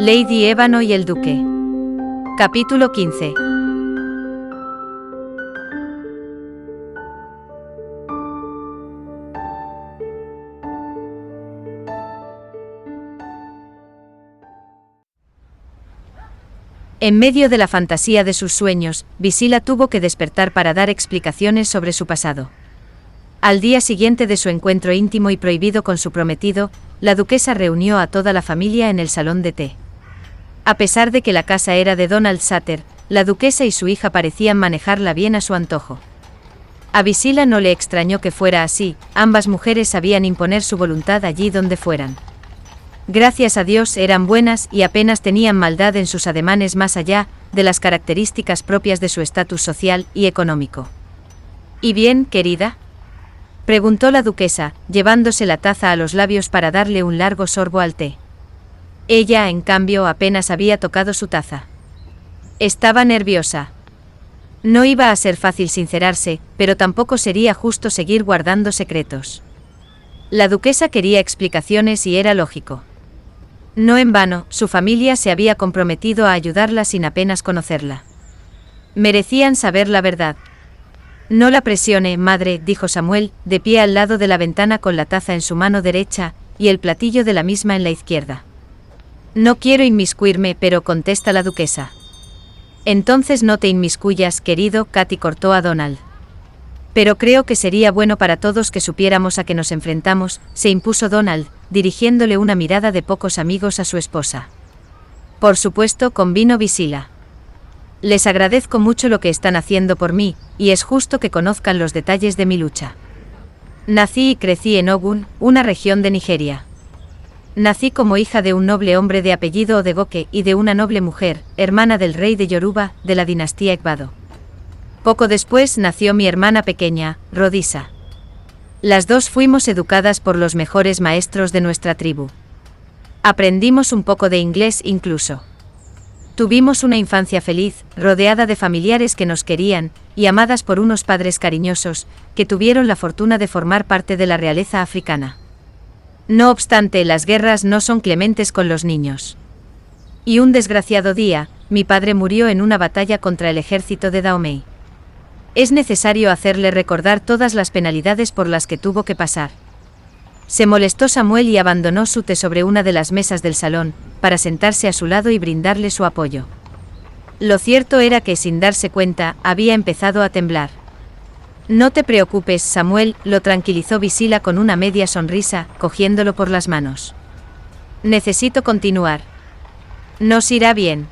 Lady Ébano y el Duque. Capítulo 15. En medio de la fantasía de sus sueños, Visila tuvo que despertar para dar explicaciones sobre su pasado. Al día siguiente de su encuentro íntimo y prohibido con su prometido, la duquesa reunió a toda la familia en el salón de té. A pesar de que la casa era de Donald Sutter, la duquesa y su hija parecían manejarla bien a su antojo. A Visila no le extrañó que fuera así, ambas mujeres sabían imponer su voluntad allí donde fueran. Gracias a Dios eran buenas y apenas tenían maldad en sus ademanes más allá de las características propias de su estatus social y económico. ¿Y bien, querida?, preguntó la duquesa, llevándose la taza a los labios para darle un largo sorbo al té. Ella, en cambio, apenas había tocado su taza. Estaba nerviosa. No iba a ser fácil sincerarse, pero tampoco sería justo seguir guardando secretos. La duquesa quería explicaciones y era lógico. No en vano, su familia se había comprometido a ayudarla sin apenas conocerla. Merecían saber la verdad. No la presione, madre, dijo Samuel, de pie al lado de la ventana con la taza en su mano derecha y el platillo de la misma en la izquierda. No quiero inmiscuirme, pero contesta la duquesa. Entonces no te inmiscuyas, querido, Katy cortó a Donald. Pero creo que sería bueno para todos que supiéramos a qué nos enfrentamos, se impuso Donald, dirigiéndole una mirada de pocos amigos a su esposa. Por supuesto, convino Visila. Les agradezco mucho lo que están haciendo por mí, y es justo que conozcan los detalles de mi lucha. Nací y crecí en Ogun, una región de Nigeria. Nací como hija de un noble hombre de apellido Odegoke y de una noble mujer, hermana del rey de Yoruba, de la dinastía Egbado. Poco después nació mi hermana pequeña, Rodisa. Las dos fuimos educadas por los mejores maestros de nuestra tribu. Aprendimos un poco de inglés incluso. Tuvimos una infancia feliz, rodeada de familiares que nos querían, y amadas por unos padres cariñosos, que tuvieron la fortuna de formar parte de la realeza africana. No obstante, las guerras no son clementes con los niños. Y un desgraciado día, mi padre murió en una batalla contra el ejército de Dahomey. Es necesario hacerle recordar todas las penalidades por las que tuvo que pasar. Se molestó Samuel y abandonó su té sobre una de las mesas del salón, para sentarse a su lado y brindarle su apoyo. Lo cierto era que, sin darse cuenta, había empezado a temblar. No te preocupes, Samuel, lo tranquilizó Visila con una media sonrisa, cogiéndolo por las manos. Necesito continuar. Nos irá bien.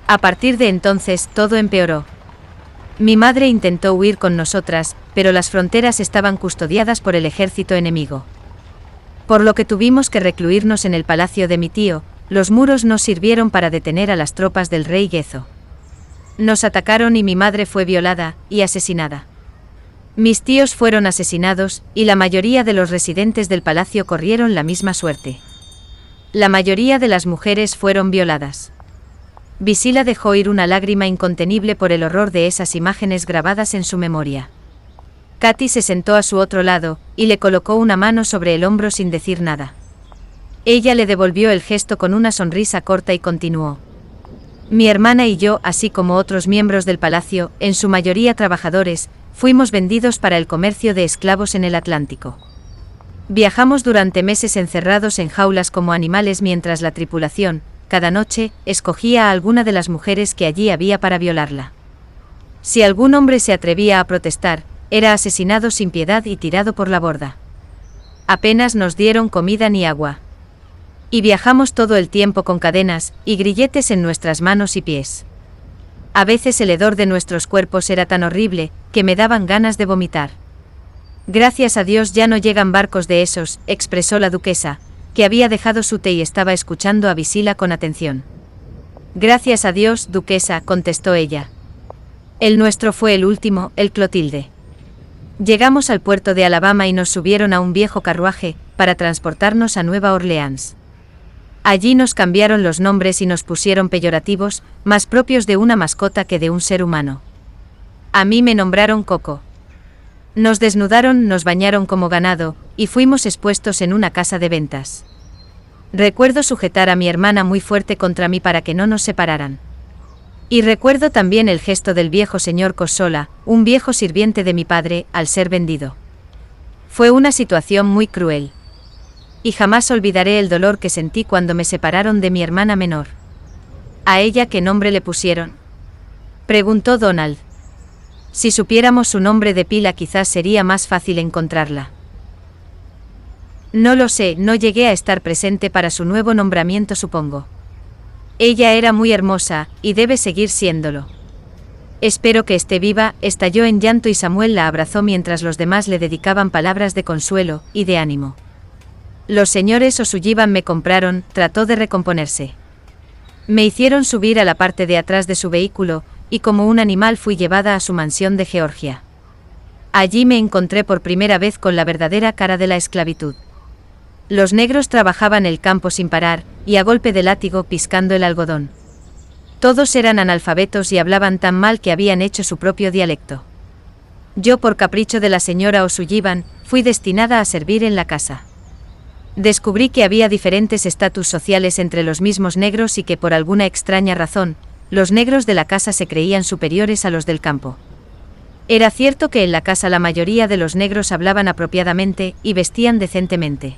A partir de entonces, todo empeoró. Mi madre intentó huir con nosotras, pero las fronteras estaban custodiadas por el ejército enemigo. Por lo que tuvimos que recluirnos en el palacio de mi tío. Los muros no sirvieron para detener a las tropas del rey Gezo. Nos atacaron y mi madre fue violada y asesinada. Mis tíos fueron asesinados, y la mayoría de los residentes del palacio corrieron la misma suerte. La mayoría de las mujeres fueron violadas. Visila dejó ir una lágrima incontenible por el horror de esas imágenes grabadas en su memoria. Katy se sentó a su otro lado, y le colocó una mano sobre el hombro sin decir nada. Ella le devolvió el gesto con una sonrisa corta y continuó. Mi hermana y yo, así como otros miembros del palacio, en su mayoría trabajadores, fuimos vendidos para el comercio de esclavos en el Atlántico. Viajamos durante meses encerrados en jaulas como animales mientras la tripulación, cada noche, escogía a alguna de las mujeres que allí había para violarla. Si algún hombre se atrevía a protestar, era asesinado sin piedad y tirado por la borda. Apenas nos dieron comida ni agua. Y viajamos todo el tiempo con cadenas y grilletes en nuestras manos y pies. A veces el hedor de nuestros cuerpos era tan horrible, que me daban ganas de vomitar. Gracias a Dios ya no llegan barcos de esos, expresó la duquesa, que había dejado su té y estaba escuchando a Visila con atención. Gracias a Dios, duquesa, contestó ella. El nuestro fue el último, el Clotilde. Llegamos al puerto de Alabama y nos subieron a un viejo carruaje, para transportarnos a Nueva Orleans. Allí nos cambiaron los nombres y nos pusieron peyorativos, más propios de una mascota que de un ser humano. A mí me nombraron Coco. Nos desnudaron, nos bañaron como ganado, y fuimos expuestos en una casa de ventas. Recuerdo sujetar a mi hermana muy fuerte contra mí para que no nos separaran. Y recuerdo también el gesto del viejo señor Cossola, un viejo sirviente de mi padre, al ser vendido. Fue una situación muy cruel. Y jamás olvidaré el dolor que sentí cuando me separaron de mi hermana menor. ¿A ella qué nombre le pusieron?, preguntó Donald. Si supiéramos su nombre de pila quizás sería más fácil encontrarla. No lo sé, no llegué a estar presente para su nuevo nombramiento, supongo. Ella era muy hermosa, y debe seguir siéndolo. Espero que esté viva, estalló en llanto y Samuel la abrazó mientras los demás le dedicaban palabras de consuelo y de ánimo. Los señores O'Sullivan me compraron, trató de recomponerse. Me hicieron subir a la parte de atrás de su vehículo, y como un animal fui llevada a su mansión de Georgia. Allí me encontré por primera vez con la verdadera cara de la esclavitud. Los negros trabajaban el campo sin parar, y a golpe de látigo piscando el algodón. Todos eran analfabetos y hablaban tan mal que habían hecho su propio dialecto. Yo, por capricho de la señora O'Sullivan, fui destinada a servir en la casa. Descubrí que había diferentes estatus sociales entre los mismos negros y que por alguna extraña razón, los negros de la casa se creían superiores a los del campo. Era cierto que en la casa la mayoría de los negros hablaban apropiadamente y vestían decentemente.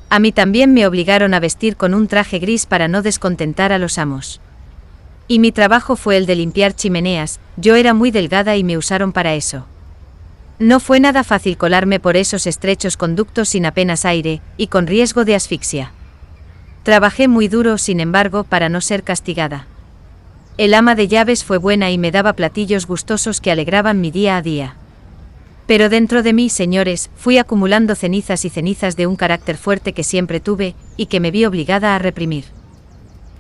A mí también me obligaron a vestir con un traje gris para no descontentar a los amos. Y mi trabajo fue el de limpiar chimeneas, yo era muy delgada y me usaron para eso. No fue nada fácil colarme por esos estrechos conductos sin apenas aire, y con riesgo de asfixia. Trabajé muy duro, sin embargo, para no ser castigada. El ama de llaves fue buena y me daba platillos gustosos que alegraban mi día a día. Pero dentro de mí, señores, fui acumulando cenizas y cenizas de un carácter fuerte que siempre tuve, y que me vi obligada a reprimir.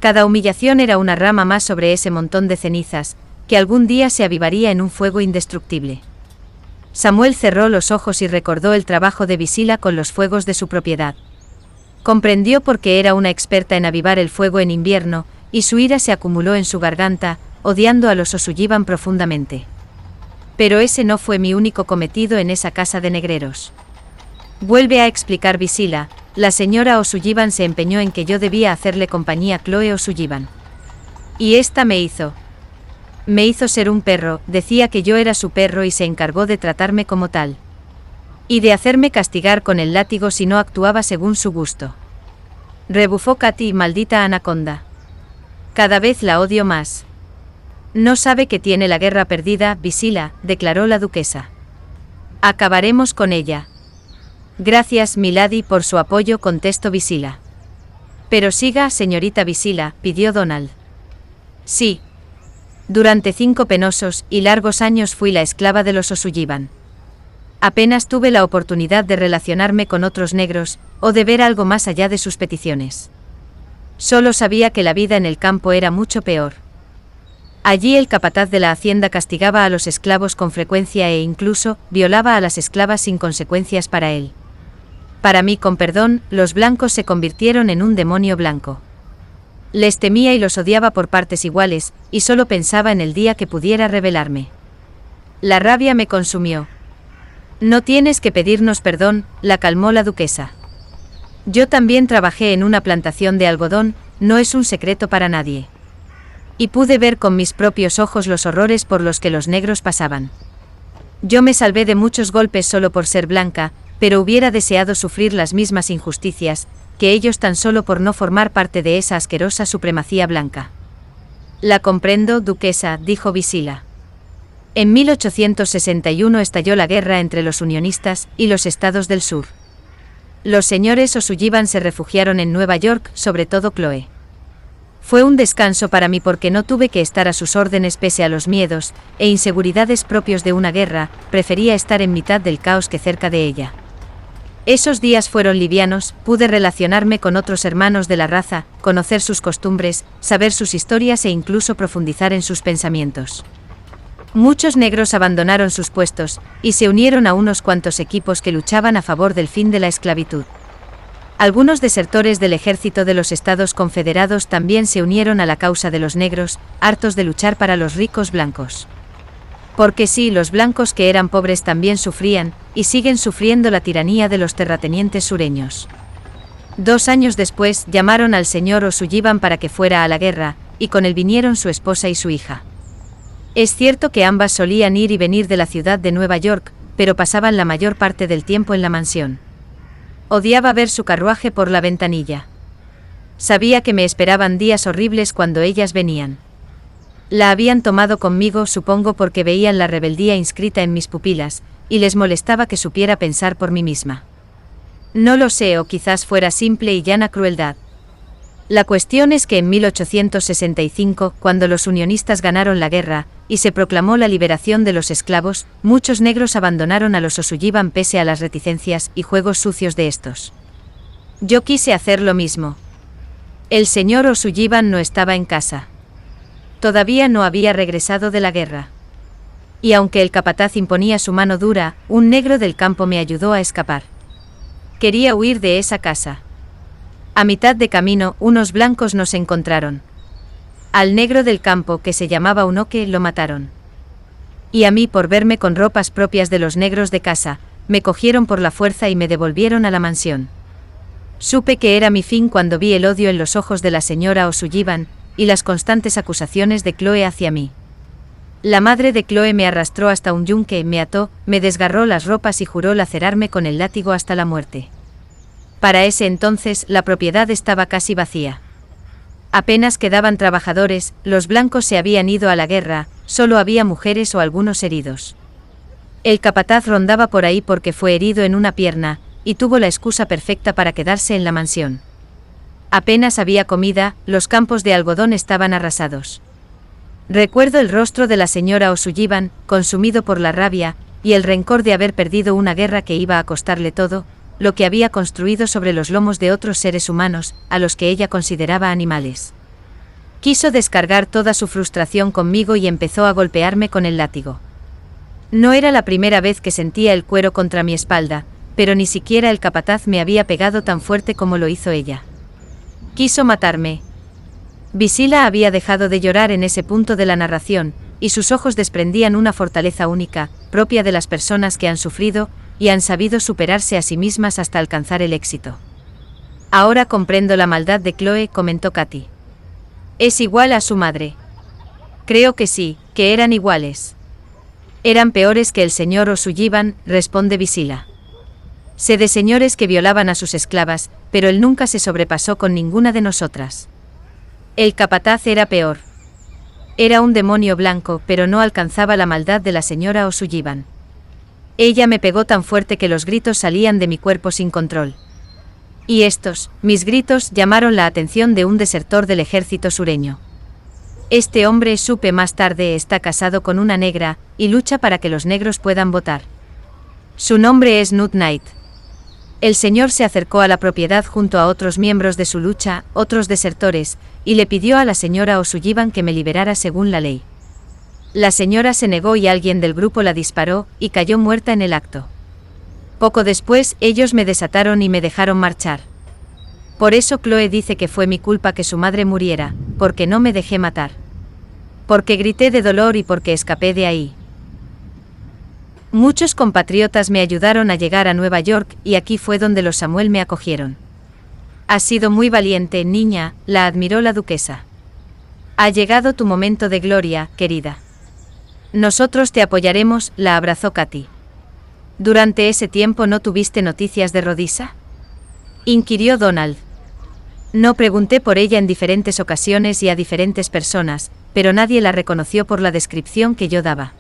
Cada humillación era una rama más sobre ese montón de cenizas, que algún día se avivaría en un fuego indestructible. Samuel cerró los ojos y recordó el trabajo de Visila con los fuegos de su propiedad. Comprendió por qué era una experta en avivar el fuego en invierno, y su ira se acumuló en su garganta, odiando a los O'Sullivan profundamente. Pero ese no fue mi único cometido en esa casa de negreros. Vuelve a explicar Visila, la señora O'Sullivan se empeñó en que yo debía hacerle compañía a Chloe O'Sullivan. Y esta me hizo ser un perro, decía que yo era su perro y se encargó de tratarme como tal. Y de hacerme castigar con el látigo si no actuaba según su gusto. Rebufó Katy, maldita anaconda. Cada vez la odio más. No sabe que tiene la guerra perdida, Visila, declaró la duquesa. Acabaremos con ella. Gracias, milady, por su apoyo, contestó Visila. Pero siga, señorita Visila, pidió Donald. Sí. Durante 5 penosos y largos años fui la esclava de los O'Sullivan. Apenas tuve la oportunidad de relacionarme con otros negros, o de ver algo más allá de sus peticiones. Solo sabía que la vida en el campo era mucho peor. Allí el capataz de la hacienda castigaba a los esclavos con frecuencia e incluso violaba a las esclavas sin consecuencias para él. Para mí, con perdón, los blancos se convirtieron en un demonio blanco. Les temía y los odiaba por partes iguales, y solo pensaba en el día que pudiera rebelarme. La rabia me consumió. No tienes que pedirnos perdón, la calmó la duquesa. Yo también trabajé en una plantación de algodón, no es un secreto para nadie. Y pude ver con mis propios ojos los horrores por los que los negros pasaban. Yo me salvé de muchos golpes solo por ser blanca, pero hubiera deseado sufrir las mismas injusticias, que ellos tan solo por no formar parte de esa asquerosa supremacía blanca. La comprendo, duquesa, dijo Visila. En 1861 estalló la guerra entre los unionistas y los estados del sur. Los señores O'Sullivan se refugiaron en Nueva York, sobre todo Chloe. Fue un descanso para mí porque no tuve que estar a sus órdenes pese a los miedos e inseguridades propios de una guerra, prefería estar en mitad del caos que cerca de ella. Esos días fueron livianos, pude relacionarme con otros hermanos de la raza, conocer sus costumbres, saber sus historias e incluso profundizar en sus pensamientos. Muchos negros abandonaron sus puestos, y se unieron a unos cuantos equipos que luchaban a favor del fin de la esclavitud. Algunos desertores del ejército de los Estados Confederados también se unieron a la causa de los negros, hartos de luchar para los ricos blancos. Porque sí, los blancos que eran pobres también sufrían, y siguen sufriendo la tiranía de los terratenientes sureños. 2 años después, llamaron al señor O'Sullivan para que fuera a la guerra, y con él vinieron su esposa y su hija. Es cierto que ambas solían ir y venir de la ciudad de Nueva York, pero pasaban la mayor parte del tiempo en la mansión. Odiaba ver su carruaje por la ventanilla. Sabía que me esperaban días horribles cuando ellas venían. La habían tomado conmigo, supongo porque veían la rebeldía inscrita en mis pupilas, y les molestaba que supiera pensar por mí misma. No lo sé, o quizás fuera simple y llana crueldad. La cuestión es que en 1865, cuando los unionistas ganaron la guerra, y se proclamó la liberación de los esclavos, muchos negros abandonaron a los O'Sullivan pese a las reticencias y juegos sucios de estos. Yo quise hacer lo mismo. El señor O'Sullivan no estaba en casa. Todavía no había regresado de la guerra. Y aunque el capataz imponía su mano dura, un negro del campo me ayudó a escapar. Quería huir de esa casa. A mitad de camino, unos blancos nos encontraron. Al negro del campo, que se llamaba Unoque, lo mataron. Y a mí, por verme con ropas propias de los negros de casa, me cogieron por la fuerza y me devolvieron a la mansión. Supe que era mi fin cuando vi el odio en los ojos de la señora O'Sullivan, y las constantes acusaciones de Chloe hacia mí. La madre de Chloe me arrastró hasta un yunque, me ató, me desgarró las ropas y juró lacerarme con el látigo hasta la muerte. Para ese entonces, la propiedad estaba casi vacía. Apenas quedaban trabajadores, los blancos se habían ido a la guerra, solo había mujeres o algunos heridos. El capataz rondaba por ahí porque fue herido en una pierna, y tuvo la excusa perfecta para quedarse en la mansión. Apenas había comida, los campos de algodón estaban arrasados. Recuerdo el rostro de la señora O'Sullivan, consumido por la rabia, y el rencor de haber perdido una guerra que iba a costarle todo, lo que había construido sobre los lomos de otros seres humanos, a los que ella consideraba animales. Quiso descargar toda su frustración conmigo y empezó a golpearme con el látigo. No era la primera vez que sentía el cuero contra mi espalda, pero ni siquiera el capataz me había pegado tan fuerte como lo hizo ella. Quiso matarme. Visila había dejado de llorar en ese punto de la narración, y sus ojos desprendían una fortaleza única, propia de las personas que han sufrido, y han sabido superarse a sí mismas hasta alcanzar el éxito. Ahora comprendo la maldad de Chloe, comentó Katy. ¿Es igual a su madre? Creo que sí, que eran iguales. Eran peores que el señor O'Sullivan, responde Visila. Sé de señores que violaban a sus esclavas, pero él nunca se sobrepasó con ninguna de nosotras. El capataz era peor. Era un demonio blanco, pero no alcanzaba la maldad de la señora O'Sullivan. Ella me pegó tan fuerte que los gritos salían de mi cuerpo sin control. Y estos, mis gritos, llamaron la atención de un desertor del ejército sureño. Este hombre, supe más tarde, está casado con una negra, y lucha para que los negros puedan votar. Su nombre es Nut Knight. El señor se acercó a la propiedad junto a otros miembros de su lucha, otros desertores, y le pidió a la señora O'Sullivan que me liberara según la ley. La señora se negó y alguien del grupo la disparó, y cayó muerta en el acto. Poco después, ellos me desataron y me dejaron marchar. Por eso Chloe dice que fue mi culpa que su madre muriera, porque no me dejé matar. Porque grité de dolor y porque escapé de ahí. Muchos compatriotas me ayudaron a llegar a Nueva York, y aquí fue donde los Samuel me acogieron. Has sido muy valiente, niña, la admiró la duquesa. Ha llegado tu momento de gloria, querida. Nosotros te apoyaremos, la abrazó Katy. ¿Durante ese tiempo no tuviste noticias de Rhodisa?, inquirió Donald. No, pregunté por ella en diferentes ocasiones y a diferentes personas, pero nadie la reconoció por la descripción que yo daba.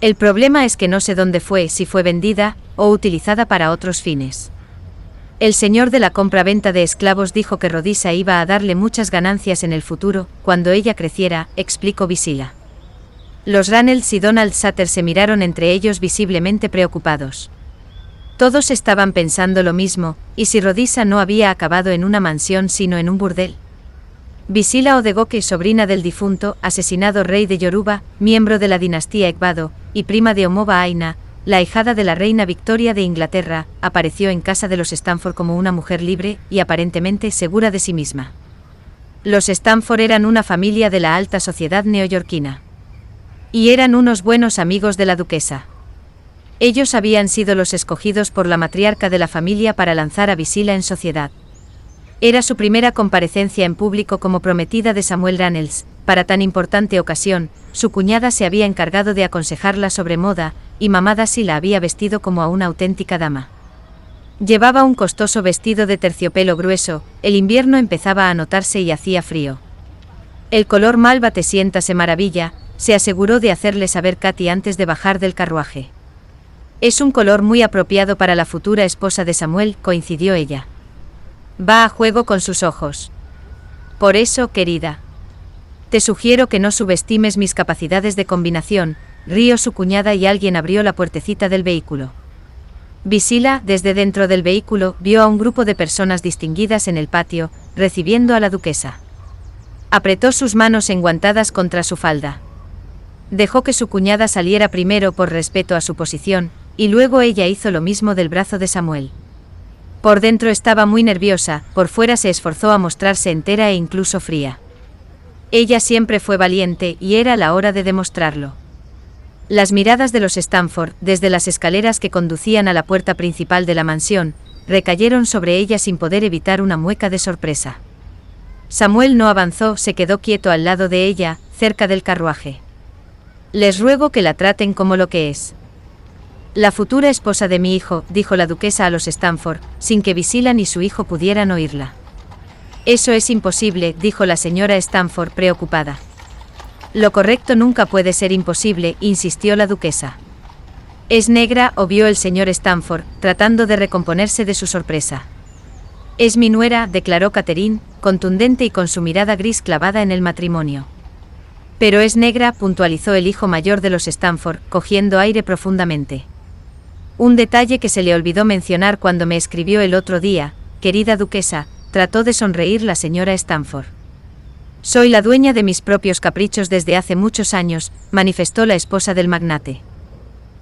El problema es que no sé dónde fue, si fue vendida, o utilizada para otros fines. El señor de la compra-venta de esclavos dijo que Rhodisa iba a darle muchas ganancias en el futuro, cuando ella creciera, explicó Visila. Los Reynolds y Donald Sutter se miraron entre ellos visiblemente preocupados. Todos estaban pensando lo mismo, y si Rhodisa no había acabado en una mansión sino en un burdel. Visila Odegoke, sobrina del difunto, asesinado rey de Yoruba, miembro de la dinastía Egbado, y prima de Omoba Aina, la ahijada de la reina Victoria de Inglaterra, apareció en casa de los Stanford como una mujer libre y aparentemente segura de sí misma. Los Stanford eran una familia de la alta sociedad neoyorquina. Y eran unos buenos amigos de la duquesa. Ellos habían sido los escogidos por la matriarca de la familia para lanzar a Visila en sociedad. Era su primera comparecencia en público como prometida de Samuel Daniels. Para tan importante ocasión, su cuñada se había encargado de aconsejarla sobre moda, y mamá Daisy la había vestido como a una auténtica dama. Llevaba un costoso vestido de terciopelo grueso, el invierno empezaba a notarse y hacía frío. El color malva te sienta maravilla, se aseguró de hacerle saber Katy antes de bajar del carruaje. Es un color muy apropiado para la futura esposa de Samuel, coincidió ella. Va a juego con sus ojos. Por eso, querida, te sugiero que no subestimes mis capacidades de combinación, rió su cuñada y alguien abrió la puertecita del vehículo. Visila, desde dentro del vehículo, vio a un grupo de personas distinguidas en el patio, recibiendo a la duquesa. Apretó sus manos enguantadas contra su falda. Dejó que su cuñada saliera primero por respeto a su posición, y luego ella hizo lo mismo del brazo de Samuel. Por dentro estaba muy nerviosa, por fuera se esforzó a mostrarse entera e incluso fría. Ella siempre fue valiente y era la hora de demostrarlo. Las miradas de los Stanford, desde las escaleras que conducían a la puerta principal de la mansión, recayeron sobre ella sin poder evitar una mueca de sorpresa. Samuel no avanzó, se quedó quieto al lado de ella, cerca del carruaje. Les ruego que la traten como lo que es. La futura esposa de mi hijo, dijo la duquesa a los Stanford, sin que Visila ni su hijo pudieran oírla. Eso es imposible, dijo la señora Stanford preocupada. Lo correcto nunca puede ser imposible, insistió la duquesa. Es negra, obvió el señor Stanford, tratando de recomponerse de su sorpresa. Es mi nuera, declaró Catherine, contundente y con su mirada gris clavada en el matrimonio. Pero es negra, puntualizó el hijo mayor de los Stanford, cogiendo aire profundamente. Un detalle que se le olvidó mencionar cuando me escribió el otro día, querida duquesa, trató de sonreír la señora Stanford. Soy la dueña de mis propios caprichos desde hace muchos años, manifestó la esposa del magnate.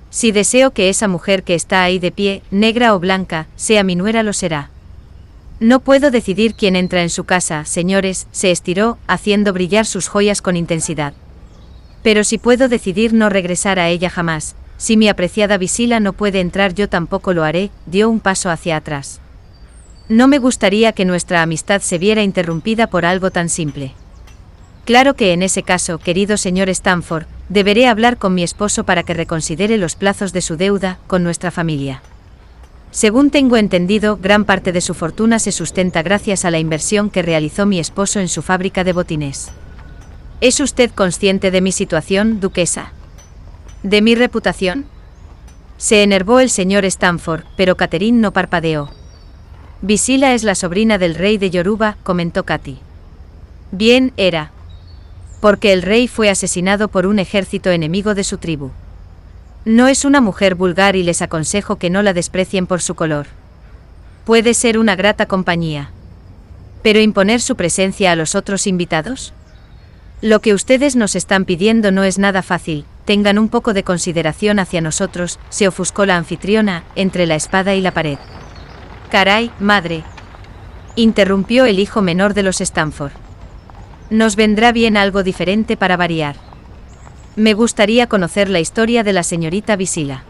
Si deseo que esa mujer que está ahí de pie, negra o blanca, sea mi nuera, lo será. No puedo decidir quién entra en su casa, señores, se estiró, haciendo brillar sus joyas con intensidad. Pero si puedo decidir no regresar a ella jamás, si mi apreciada Visila no puede entrar yo tampoco lo haré, dio un paso hacia atrás. No me gustaría que nuestra amistad se viera interrumpida por algo tan simple. Claro que en ese caso, querido señor Stanford, deberé hablar con mi esposo para que reconsidere los plazos de su deuda con nuestra familia. Según tengo entendido, gran parte de su fortuna se sustenta gracias a la inversión que realizó mi esposo en su fábrica de botines. ¿Es usted consciente de mi situación, duquesa? ¿De mi reputación? Se enervó el señor Stanford, pero Catherine no parpadeó. Visila es la sobrina del rey de Yoruba, comentó Katy. Bien, era. Porque el rey fue asesinado por un ejército enemigo de su tribu. No es una mujer vulgar y les aconsejo que no la desprecien por su color. Puede ser una grata compañía. ¿Pero imponer su presencia a los otros invitados? Lo que ustedes nos están pidiendo no es nada fácil, tengan un poco de consideración hacia nosotros, se ofuscó la anfitriona, entre la espada y la pared. Caray, madre, interrumpió el hijo menor de los Stanford. Nos vendrá bien algo diferente para variar. Me gustaría conocer la historia de la señorita Visila.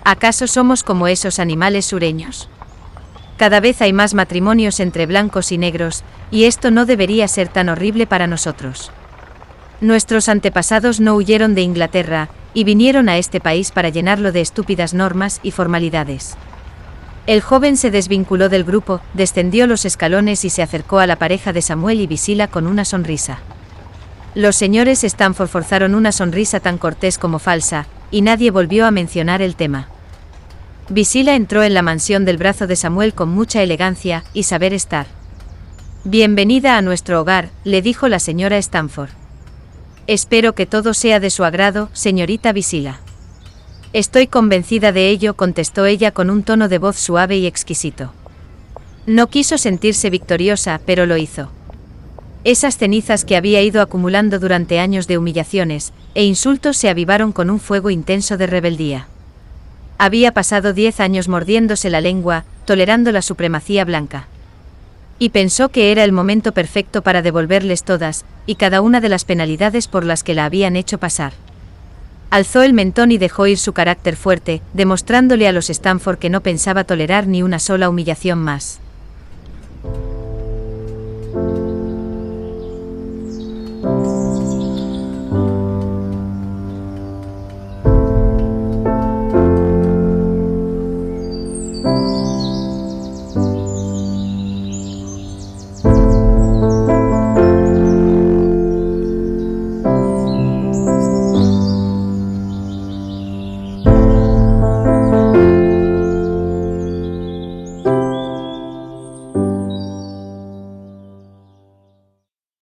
¿Acaso somos como esos animales sureños? Cada vez hay más matrimonios entre blancos y negros, y esto no debería ser tan horrible para nosotros. Nuestros antepasados no huyeron de Inglaterra, y vinieron a este país para llenarlo de estúpidas normas y formalidades. El joven se desvinculó del grupo, descendió los escalones y se acercó a la pareja de Samuel y Visila con una sonrisa. Los señores Stanford forzaron una sonrisa tan cortés como falsa, y nadie volvió a mencionar el tema. Visila entró en la mansión del brazo de Samuel con mucha elegancia y saber estar. Bienvenida a nuestro hogar, le dijo la señora Stanford. Espero que todo sea de su agrado, señorita Visila. Estoy convencida de ello, contestó ella con un tono de voz suave y exquisito. No quiso sentirse victoriosa, pero lo hizo. Esas cenizas que había ido acumulando durante años de humillaciones e insultos se avivaron con un fuego intenso de rebeldía. Había pasado 10 años mordiéndose la lengua, tolerando la supremacía blanca. Y pensó que era el momento perfecto para devolverles todas y cada una de las penalidades por las que la habían hecho pasar. Alzó el mentón y dejó ir su carácter fuerte, demostrándole a los Stanford que no pensaba tolerar ni una sola humillación más.